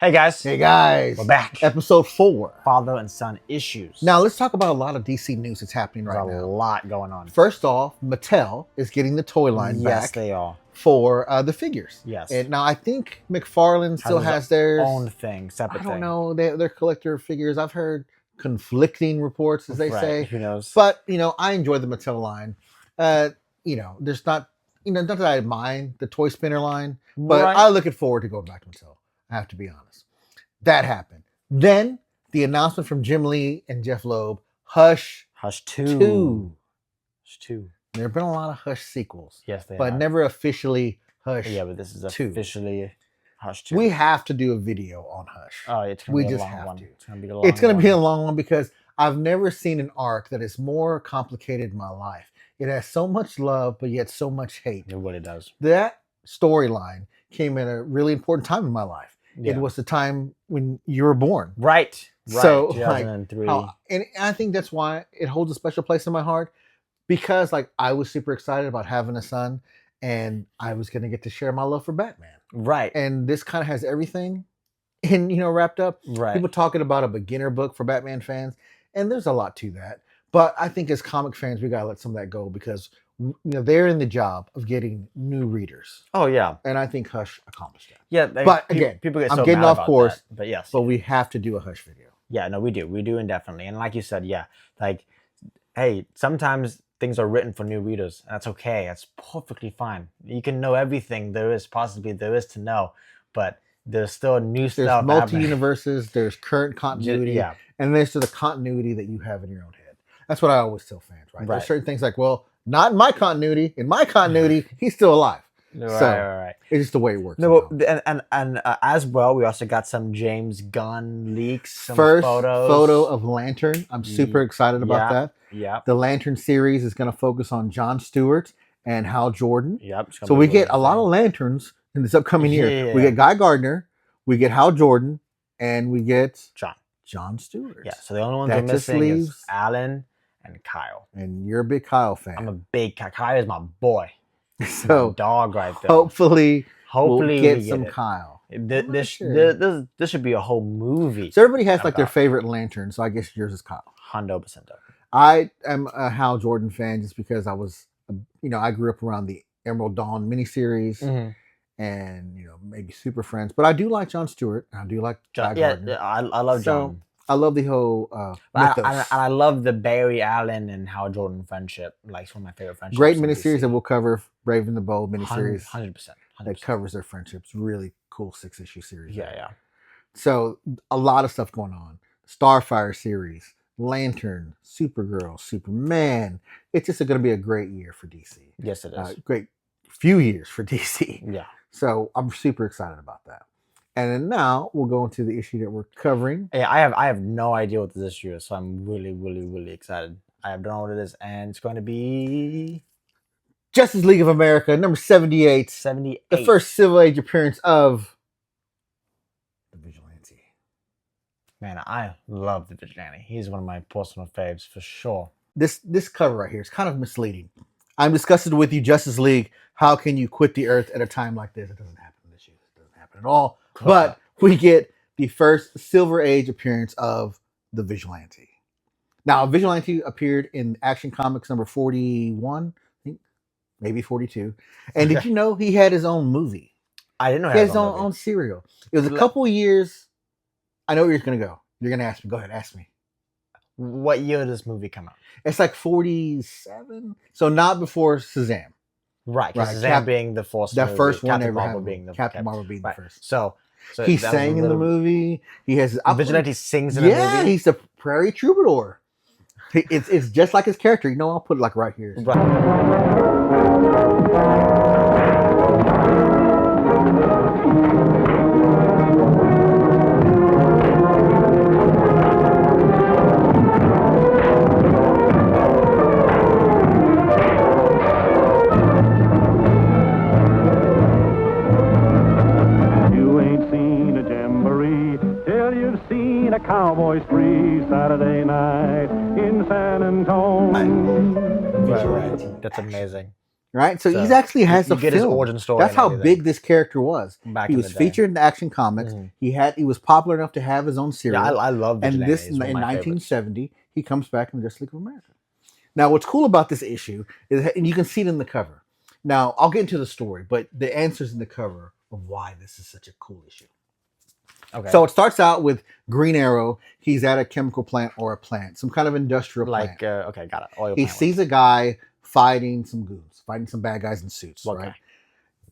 Hey guys, Hey guys, we're back. Episode 4. Father and son issues. Now let's talk about a lot of DC news that's happening right There's a now. lot going on. First off, Mattel is getting the toy line Yes, back they are. for the figures. Yes. And now I think McFarlane still has theirs. Own thing, separate I don't thing. know. They're collector figures. I've heard conflicting reports, as they say. Who knows? But I enjoy the Mattel line. There's not not that I mind the Toy Spinner line, but Right. I'm looking forward to going back to Mattel. I have to be honest. That happened. Then the announcement from Jim Lee and Jeff Loeb, Hush 2. Hush 2. There have been a lot of Hush sequels, Yes, they but are. never officially Hush. Yeah, but this is 2. officially Hush 2. We have to do a video on Hush. Oh, it's gonna we be a just long have one. to. It's gonna be a long It's going to be a one. long one because I've never seen an arc that is more complicated in my life. It has so much love, but yet so much hate. It really does. That storyline came at a really important time in my life. Yeah. It was the time when you were born. Right. So, 2003. And I think that's why it holds a special place in my heart, because I was super excited about having a son, and I was going to get to share my love for Batman. Right. And this kind of has everything wrapped up. Right. People talking about a beginner book for Batman fans, and there's a lot to that. But I think as comic fans, we got to let some of that go, because they're in the job of getting new readers. Oh yeah. And I think Hush accomplished that. Yeah. But again, people get I'm so getting mad off about course, that, but yes. But we have to do a Hush video. Yeah, no, we do indefinitely. And like you said, yeah, hey, sometimes things are written for new readers. That's okay. That's perfectly fine. You can know everything there is to know, but there's still new There's stuff. multi-universes, there's current continuity, Yeah. and there's the continuity that you have in your own head. That's what I always tell fans, right? Right. There's certain things like, well, not in my continuity. In my continuity, he's still alive. Right. It's just the way it works. No, and as well, we also got some James Gunn leaks. Some First photos. photo of Lantern. I'm super excited about that. Yeah. The Lantern series is going to focus on John Stewart and Hal Jordan. Yep. So we get a lot of Lanterns in this upcoming year. Yeah. We get Guy Gardner, we get Hal Jordan, and we get John Stewart. Yeah. So the only ones That we're just missing is leaves- Alan and Kyle. And you're a big Kyle fan. I'm a big Kyle is my boy. So my dog right there. hopefully we'll get we some it. Kyle. This should be a whole movie. So everybody has their about- favorite Lantern. So I guess yours is Kyle. 100%. I am a Hal Jordan fan just because I was, I grew up around the Emerald Dawn miniseries. Mm-hmm. And maybe Super Friends, but I do like John Stewart. I do like Guy Gardner. I love John. I love the whole mythos. I love the Barry Allen and Hal Jordan friendship. Like, it's one of my favorite friendships. Great miniseries that we'll cover. Brave and the Bold miniseries. 100%. That covers their friendships. Really cool 6-issue series. Yeah. So a lot of stuff going on. Starfire series, Lantern, Supergirl, Superman. It's just going to be a great year for DC. Yes, it is. Great few years for DC. Yeah. So I'm super excited about that. And then now we'll go into the issue that we're covering. Yeah, I have no idea what this issue is, so I'm really, really, really excited. I don't know what it is, and it's going to be Justice League of America, number 78. 78. The first Silver Age appearance of the Vigilante. Man, I love the Vigilante. He's one of my personal faves for sure. This cover right here is kind of misleading. I'm discussing with you, Justice League. How can you quit the Earth at a time like this? It doesn't happen this year. It doesn't happen at all. But we get the first Silver Age appearance of the Vigilante. Now, Vigilante appeared in Action Comics number 41, I think, maybe 42. And did you know he had his own movie? I didn't know he had his own serial. It was a couple years. I know where you're going to go. You're going to ask me. Go ahead, ask me. What year did this movie come out? It's like 47. So not before Shazam. Right, Shazam being the first movie, first one Captain ever Marvel had being the Captain Marvel being the first. So he sang in the movie. He has his Vigilante sings in the movie. Yeah, he's the Prairie Troubadour. It's just like his character. I'll put it like right here. A cowboy spree Saturday night in San Antonio. Right. That's amazing. right? So So, he actually has you a get his film. origin story That's and how everything. big this character was. Back He in was the day. featured in Action Comics. Mhm. He was popular enough to have his own Yeah, serial. I love And Vigilante. this He's one in of my favorites. 1970, he comes back in the Justice League of America. Now, what's cool about this issue is, and you can see it in the cover. Now, I'll get into the story, but the answer's in the cover of why this is such a cool issue. Okay. So it starts out with Green Arrow. He's at a chemical plant or a plant, some kind of industrial like, plant. okay, got it. Oil He plant. sees a guy fighting some goons, fighting some bad guys in suits, What right? guy?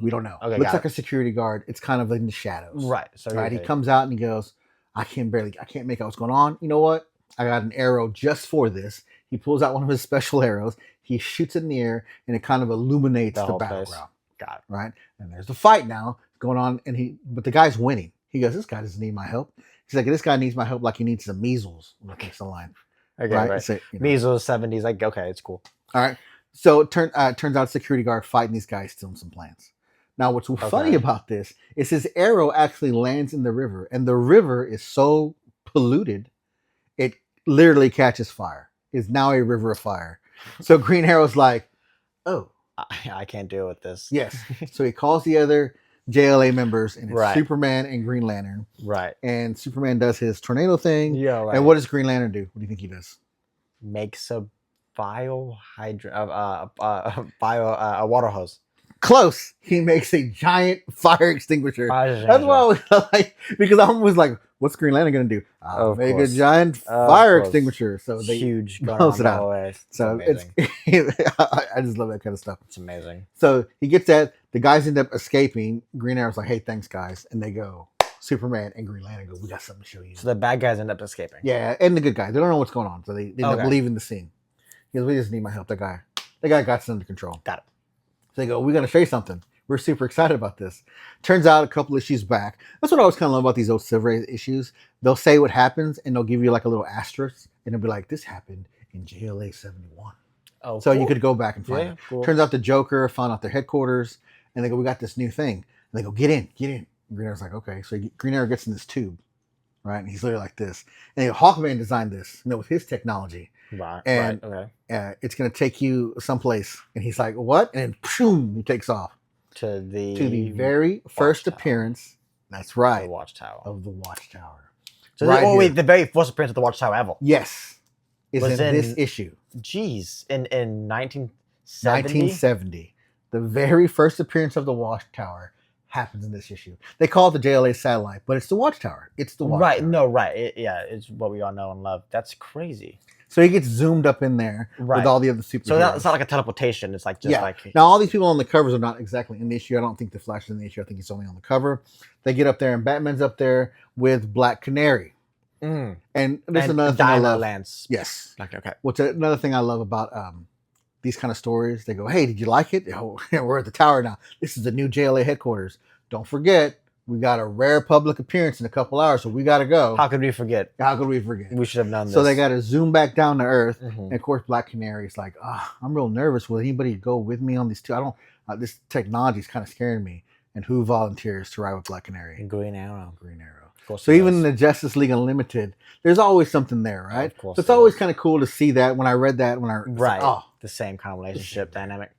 We don't know. Okay, Looks got like it. a security guard. It's kind of in the shadows. Right. So Right. He comes out and he goes, I can't make out what's going on. You know what? I got an arrow just for this. He pulls out one of his special arrows. He shoots it in the air and it kind of illuminates The the whole place. battleground. Got it. Right. And there's the fight now going on. But the guy's winning. He goes, this guy doesn't need my help. He's like, this guy needs my help like he needs some measles. That's the line. Okay, Right. right. So, you know. Measles, 70s. Like, okay, it's cool. All right. So it turns out security guard fighting these guys, stealing some plants. Now, what's funny about this is his arrow actually lands in the river, and the river is so polluted, it literally catches fire. It's now a river of fire. So Green Arrow's like, oh, I can't deal with this. yes. So he calls the other JLA members, and it's Right. Superman and Green Lantern. Right. And Superman does his tornado thing. Yeah, right. And what does Green Lantern do? What do you think he does? Makes a a water hose. Close. He makes a giant fire extinguisher. Fire That's why I extinguisher. was like, because I was like, what's Green Lantern gonna do? I'll Of make course. a giant Of fire course. extinguisher. So they Huge going blows on it the out. whole way. so amazing. I just love that kind of stuff. It's amazing. So he gets that. The guys end up escaping. Green Arrow's like, hey, thanks guys, and they go. Superman and Green Lantern go, we got something to show you. So the bad guys end up escaping. Yeah, and the good guys, they don't know what's going on, so they end up Okay. leaving the scene. He goes, we just need my help. That guy got us under control. Got it. So they go, we're gonna show you something. We're super excited about this. Turns out a couple issues back. That's what I always kind of love about these old Silver Age issues. They'll say what happens and they'll give you like a little asterisk and it'll be like, this happened in JLA 71. Oh, So cool. you could go back and find Yeah, it. cool. Turns out the Joker found out their headquarters and they go, we got this new thing. And they go, get in. Green Arrow's like, okay. So Green Arrow gets in this tube, right? And he's literally like this. And Hawkman designed this, with his technology. Right. And right. Okay. It's going to take you someplace. And he's like, what? And then, boom, he takes off. To the very first Watchtower. appearance. That's The right. Watchtower. Of the Watchtower. So right wait, here. the very first appearance of the Watchtower ever. Yes. Is Was in this in- issue. Jeez, in 1970. 1970. The very first appearance of the Watchtower happens in this issue. They call it the JLA satellite, but it's the Watchtower. It's the Watchtower. Right. No. Right. It's what we all know and love. That's crazy. So he gets zoomed up in there Right. with all the other superheroes. So it's not like a teleportation. It's like just Yeah. like Now, all these people on the covers are not exactly in the issue. I don't think the Flash is in the issue. I think he's only on the cover. They get up there, and Batman's up there with Black Canary. And there's and another thing I Dinah love. Lance. Yes. Like okay. What's another thing I love about these kind of stories? They go, hey, did you like it? Oh, we're at the tower now. This is the new JLA headquarters. Don't forget, we got a rare public appearance in a couple hours, so we got to go. How could we forget? How could we forget? We should have known this. So they got to zoom back down to Earth. Mhm. And of course, Black Canary's like, I'm real nervous. Will anybody go with me on these two? I don't, this technology is kind of scaring me. And who volunteers to ride with Black Canary? Green Arrow. Green Arrow. Of course So he even in does. the Justice League Unlimited, there's always something there, right? Of course So it's there always is. kind of cool to see that when I read that, it's right. like, The same kind of relationship dynamic.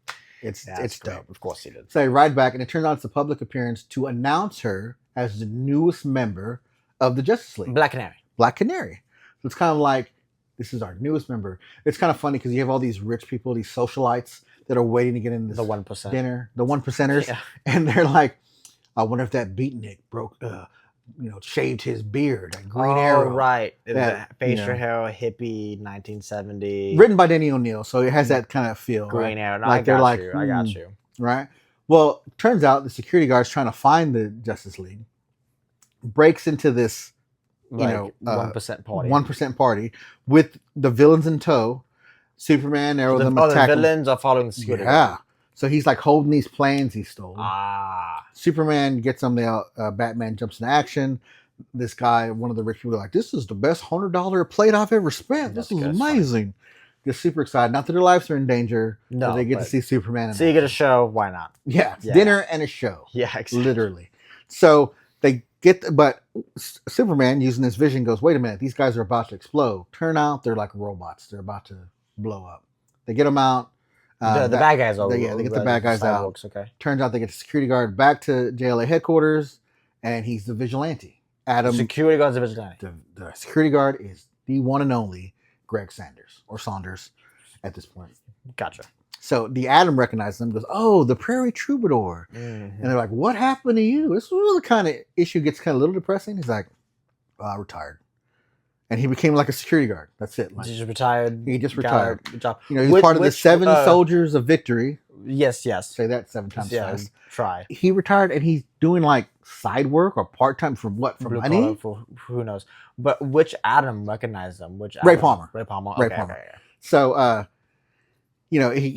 it's Yeah, it's great. dope. Of course he did. So they ride back, and it turns out it's a public appearance to announce her as the newest member of the Justice League, Black Canary. Black Canary. So it's kind of like, this is our newest member. It's kind of funny because you have all these rich people, these socialites that are waiting to get in this The 1%. dinner, the 1%ers, Yeah. and they're like, I wonder if that beatnik shaved his beard, like Green Arrow. Right. That, Facial hair, hippie, 1970. Written by Denny O'Neil, so it has that kind of feel. Green right? Arrow. No, Like I they're got like, you. I got you. Right? Well, turns out the security guard's trying to find the Justice League, breaks into this, Like 1% 1% party. 1% party with the villains in tow. Superman, Arrow, them the attacking. villains are following the security. Yeah. So he's like holding these planes he stole. Ah. Superman gets them there. Batman jumps into action. This guy, one of the rich people, are like, this is the best $100 plate I've ever spent. That's This is good, it's fun. amazing. Just super excited. Not that their lives are in danger. No, but they get to but- see Superman. in So you get a action. show. Why not? Yeah, it's Yeah. dinner and a show. Yeah, exactly. Literally. So they get, but Superman using his vision goes, wait a minute, these guys are about to explode. Turn out they're like robots. They're about to blow up. They get them out. The bad guys are they get the bad guys out. cyborgs, okay. Turns out they get the security guard back to JLA headquarters, and he's the vigilante. Adam, Security guards are vigilante. the security guard is the one and only Greg Saunders at this point. Gotcha. So the Adam recognizes him, goes, "Oh, the Prairie Troubadour," and they're like, "What happened to you?" This was the kind of issue gets kind of a little depressing. He's like, "I retired," and he became like a security guard. That's it. Like, He just retired. he just Got retired. it. Good job. You know, he was part of the Which, 7 Soldiers of Victory. Yes. Say that 7 times Yeah. fast. Try. He retired, and he's doing like side work or part time for what? For Blue money? collar, for who knows? But which Adam recognized him? Which Ray Adam? Palmer. Ray Palmer. Ray Okay, Palmer. okay, So, you know, he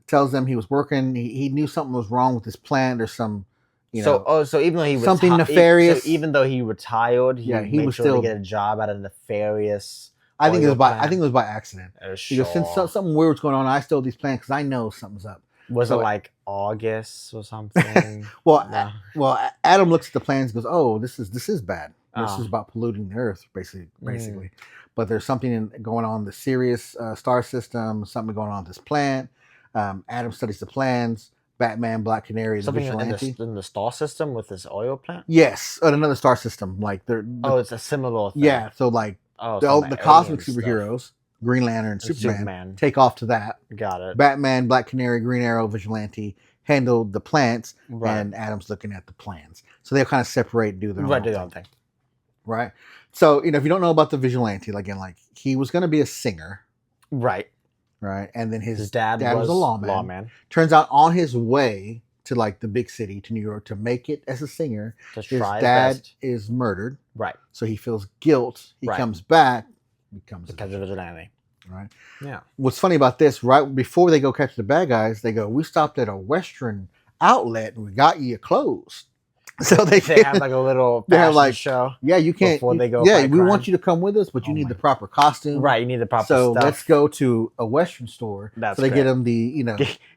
tells them he was working. He knew something was wrong with his plant. There's some, so even though he something nefarious. so even though he retired, Yeah, he made was sure still- to get a job at a nefarious. I think it was oil by plant. accident. He Sure. goes, since something weird's going on, I stole these plants because I know something's up. Was so- it like August or something? Well, No. Adam looks at the plans, and goes, "Oh, this is bad. This Oh. is about polluting the earth, basically. Mm. But there's something going on in the Sirius star system. Something going on with this plant. Adam studies the plans. Batman, Black Canary, the Something vigilante. in the star system with this oil plant. Yes, another star system. Like Oh, it's a similar thing. yeah. So like Oh, the cosmic superheroes, Green Lantern, Superman, take off to that. Got it. Batman, Black Canary, Green Arrow, Vigilante handle the plants, Right. and Adam's looking at the plans. So they'll kind of separate and do their Right, own do thing. their own thing. Right. So, you know, if you don't know about the Vigilante, again, like he was going to be a singer, Right. right? And then His dad was a lawman. Turns out on his way to like the big city, to New York, to make it as a singer, To his try his dad best. is murdered. Right. So he feels guilt. He Right. comes back, becomes a Because of vigilante. right? Yeah. What's funny about this, right before they go catch the bad guys, they go, "We stopped at a Western outlet and we got you clothes." So They have like a little They have, fashion like, show. yeah, you can't. before they go yeah, fight we crime. want you to come with us, but you Oh need my- the proper costume. Right. You need the proper So stuff. let's go to a Western store. That's so they great. get him the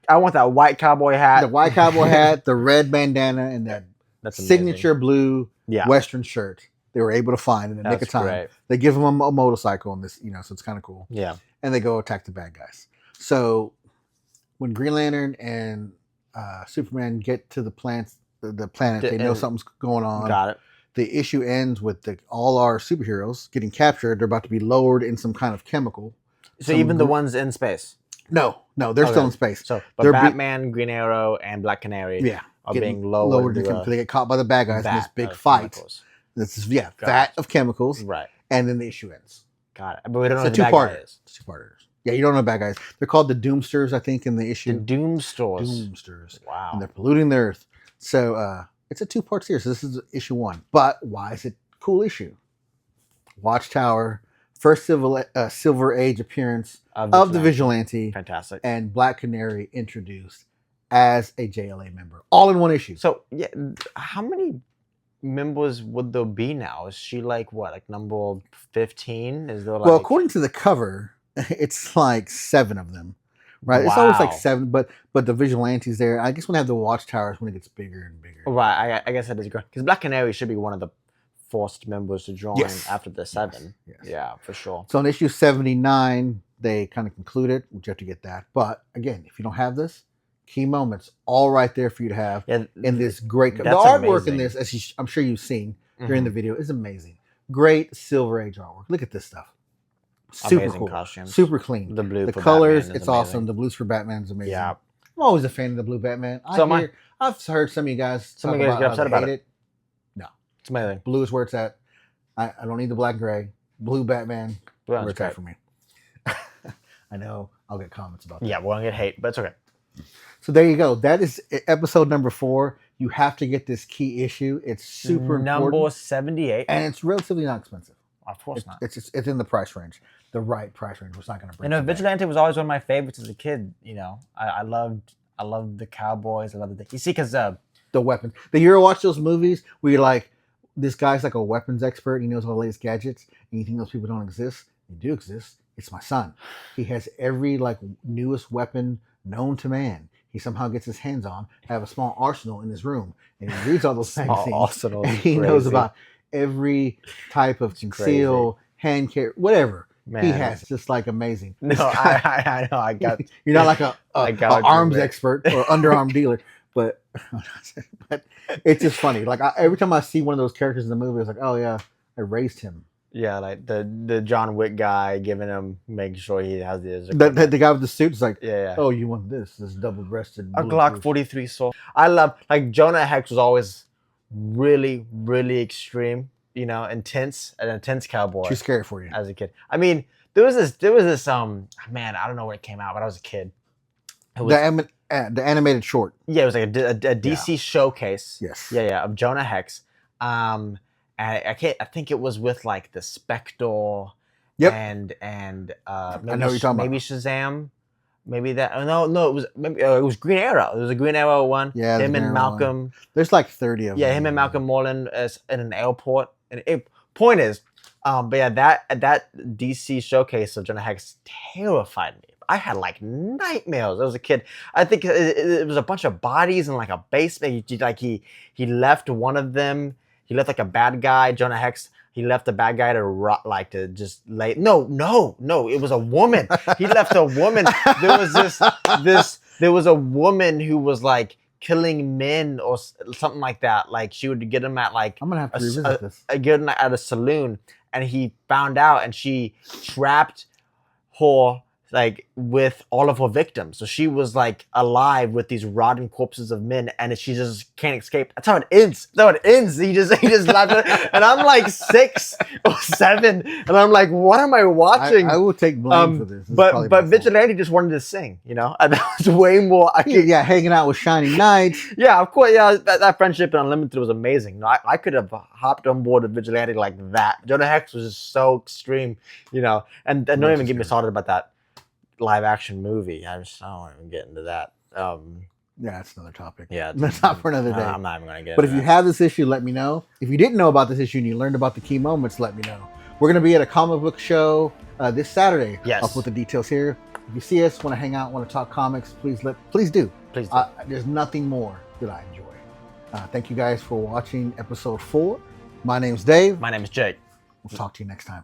I want that white cowboy hat. the white cowboy hat, the red bandana, and that That's amazing. signature blue Yeah. Western shirt. They were able to find in the nick That's of time. great. They give him a motorcycle in this, so it's kind of cool. Yeah. And they go attack the bad guys. So when Green Lantern and Superman get to the planet, they know And- something's going on. Got it. The issue ends with all our superheroes getting captured. They're about to be lowered in some kind of chemical. So Some even the gr- ones in space. No, they're Okay. still in space. So, but They're Batman, Green Arrow, and Black Canary Yeah, are getting being lowered in to chemical. They get caught by the bad guys in this vat big of fight. chemicals. This is Got vat it. of chemicals, Right. and then the issue ends. Got it. But we don't know It's who a the bad guy two-parter. is. It's 2-parters. Yeah, you don't know bad guys. They're called the Doomsters, I think, in the The issue. Doom Stores. Doomsters. And Wow. they're polluting the earth. So it's a 2-part series. So this is issue 1. But why is it a cool issue? Watchtower, first Silver Age appearance of the Vigilante, Fantastic. and Black Canary introduced as a JLA member, all in one issue. So yeah, how many members would there be now? Is she like what, like number 15? Is there like Well, according to the cover, it's like 7 of them, right? It's always like Wow. 7, but the Vigilante's there. I guess when they have the Watchtowers, when it gets bigger and bigger. Right, I guess that is great because Black Canary should be one of the forced members to join Yes. after the 7. Yes. Yeah, for sure. So in issue 79, they kind of conclude it. You have to get that. But again, if you don't have this, key moments all right there for you to have Yeah, in this great. The That's artwork in amazing. this, I'm sure you've seen during Mhm. the video, is amazing. Great Silver Age artwork. Look at this stuff. Super Amazing cool. costumes. Super clean. The blue The for colors, Batman is it's amazing. awesome. The blues for Batman is amazing. Yeah. I'm always a fan of the blue Batman. So am I. I've heard some of you guys Some talk of you guys about get how upset they about hate it. No, It's amazing. blue is where it's at. I don't need the black and gray. Blue Batman, Blue where one's it's at great. for me. I know I'll get comments about that. Yeah, we're gonna get hate, but it's okay. So there you go. That is episode number 4. You have to get this key issue. It's super Number important, 78. and it's relatively not expensive. Of course not. It's in the price range, the right price range. It's not going to break. You know, the bank. Vigilante was always one of my favorites as a kid. You know, I loved the cowboys. I loved the you see because The weapons. The you ever watch those movies where you're like, this guy's like a weapons expert. He knows all the latest gadgets, and you think those people don't exist. They do exist. It's my son. He has every like newest weapon known to man. He somehow gets his hands on. Have a small arsenal in his room, and he reads all those magazines. Arsenal And is he knows crazy. about every type of conceal, hand carry, whatever. Man, he has. It's just like amazing. No, This guy- I know. I got. You're not like I a got what you arms meant. expert or underarm dealer, but it's just funny. Like every time I see one of those characters in the movie, it's like, oh yeah, I raised him. Yeah, like the John Wick guy giving him, making sure he has his. The guy with the suit is like, Yeah. oh, you want this double-breasted A Glock 43 sword. I love, like, Jonah Hex was always really, really extreme, you know, an intense cowboy Too scary for you. as a kid. I mean, there was this man, I don't know when it came out, but I was a kid. It was, The animated short. yeah, it was like a DC showcase. Yes. Yeah, of Jonah Hex. And I think it was with like the Spectre. Yep. And know what maybe you're talking maybe about. Shazam. Maybe that. Oh, no, it was Green Arrow. It was a Green Arrow one. Yeah, him the and Green Arrow Malcolm. one. There's like 30 of them. Yeah, him and Malcolm Moreland as in an airport. And point is, but yeah, that DC showcase of Jonah Hex terrified me. I had like nightmares. I was a kid. I think it was a bunch of bodies in like a basement. He left one of them. He left like a bad guy, Jonah Hex. He left the bad guy to just lay. No. It was a woman. He left a woman. There was a woman who was like killing men or something like that. Like she would get him at like I'm gonna have to revisit this. Get him at a saloon, and he found out, and she trapped her like with all of her victims. So she was like alive with these rotting corpses of men, and she just can't escape. That's how it ends. He just left it. And I'm like 6 or 7, and I'm like, what am I watching? I will take blame for this. But Vigilante just wanted to sing, you know? And that was way more. Yeah, hanging out with Shining Knights. Yeah, of course. Yeah, that friendship in Unlimited was amazing. No, I could have hopped on board with Vigilante like that. Jonah Hex was just so extreme, you know? And don't even get me started about that live action movie. I don't want to get into that. Yeah, that's another topic. Yeah, that's not for another day. I'm not even gonna get. But if you have this issue, let me know. If you didn't know about this issue and you learned about the key moments, let me know. We're gonna be at a comic book show this Saturday. Yes. I'll put the details here. If you see us, want to hang out, want to talk comics, please do. Please do. There's nothing more that I enjoy. Thank you guys for watching episode 4. My name's Dave. My name is Jake. We'll talk to you next time.